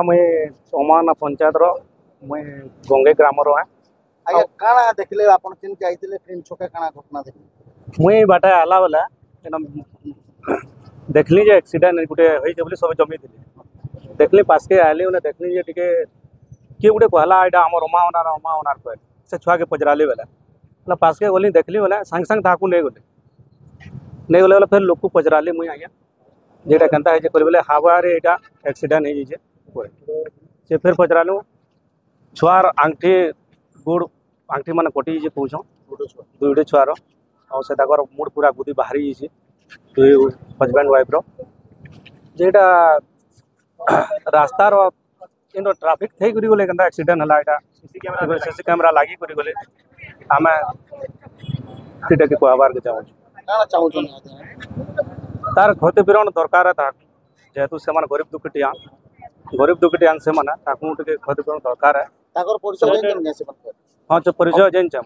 आज्ञा मुई सोमान पंचायत मुई गंगे ग्राम रे आज्ञा काना देखले आपण केन के आइतिले ट्रेन छके काना घटना देखले मुई बाटा आला वाला देखली जे एक्सीडेंट गोटे होइছে बोली सब जमी थी देखली पास के आली उन्हें देखली जे टिके किए गोटे कहला एटा हमर अमा ओनार कह से छुआ के पजराली बेला पास के गली देखली बोला सांग सांग ताकू नहीं गले बोले फिर लोक पजराली मुई आज्ञा जेटा केनता है बोले हावारे एटा एक्सीडेंट हो जाइए से फिर पचरालु छुआर आंगठी गुड़ आंगठी मान कटि कौच दुईटे छुआर और से मुड पूरा गुदी बाहरी दुई हजबैंड वाइफ रेटा रास्तार इन ट्राफिक थी गले के एक्सीडेंट है सीसी कैमेरा लगी गले आम ये कहबार के चाहूँ तार क्षतिपूरण दरकार है जेहेतु से गरीब दुखिटिया से क्षतिपूरण दरकार है हाँ जो परिचय जान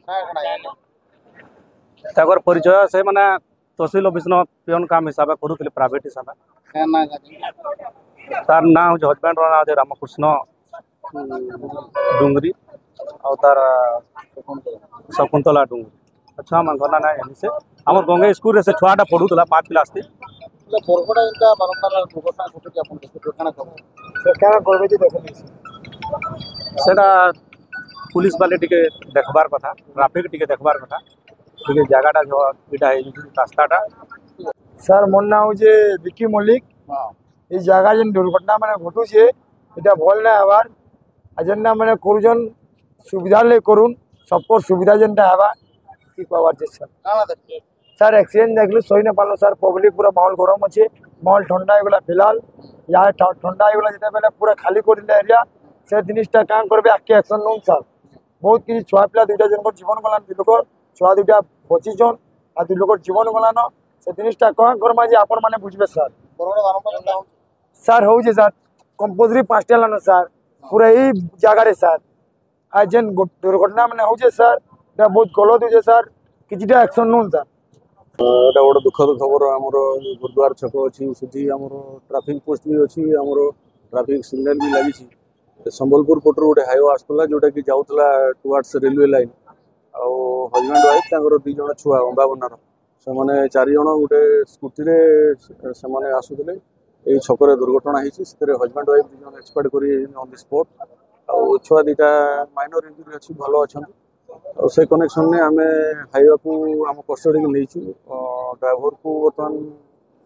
परिचय से माने तहसील ऑफिस पियन काम हिसाब से करूँ प्राइवेट हिसाब तार ना हूँ हजबैंड ना हूँ रामकृष्ण डुंगरी और तार शकुंतला डुंगरी अच्छा मान ना ना से आम गंगे स्कूल से छुआटा पढ़ूला 5 क्लास थी सेटा पुलिस वाले टिके देखबार कथा ट्रैफिक टिके देखबार कथा टिके जगहटा जो इटा है रास्ताटा सर मोर ना जे विकी मल्लिक ये जगह जेन दुर्घटना माने घटुचे इटा भल ना हबार जेनना माने करूजन सुविधा ले करूँ सबको सुविधा जेनटा हबा की कहबार छे सर काना देखले सर एक्सीडेंट देखलु सही ना पालो सर पब्लिक पूरा माहौल गरम अच्छे माहौल ठंडा होगा फिलहाल यहाँ ठंडा होगा जिते बेले पूरा खाली कर एरिया से जिनटा क्या करेंगे आगे एक्शन नौ सर बहुत किसी छुआ पिला दुईटा जन जीवन गलान दुई लोक छुआ दुईटा बचीचन आ दुई लोक जीवन गलान से जिनटा क्या करमा जे आपण मैंने बुझे सर सर हो सर कंपलसरी 5टा लान सर पूरा यही जगार सर आज जेन दुर्घटना मैंने हो सर बहुत गलत हो सर किसी एक्शन नौ सर एटा गोटे दुखद खबर आमर गुरुद्वार छक अच्छी से आम ट्राफिक पोस्ट भी अच्छी आम ट्राफिक सिग्नाल भी लगी संबलपुर पटर गोटे हाईवे आसला जोटा कि जाऊला टुवार्ड्स रेलवे लाइन आउ हजबैंड वाइफ तर 2 जन छुआ अंबाबनार से 4 जन गोटे स्कूटी से आसुले ये छकरे दुर्घटना होती हजबैंड वाइफ 2 जन एक्सपायर कर ऑन द स्पॉट आउ छुआ 2टा माइनर इंजुरी अच्छी भल अच्छा और से कनेक्शन में आम हाईवे को आम कस्टडी के नहीं ड्राइवर को बर्तमान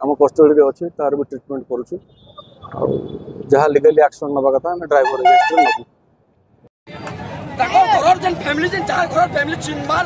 आम कस्टडी अच्छे तार भी ट्रिटमेंट करुँ जहाँ लीगली एक्शन नवा कथा आम ड्राइवर नबू फैमिली चिन्मार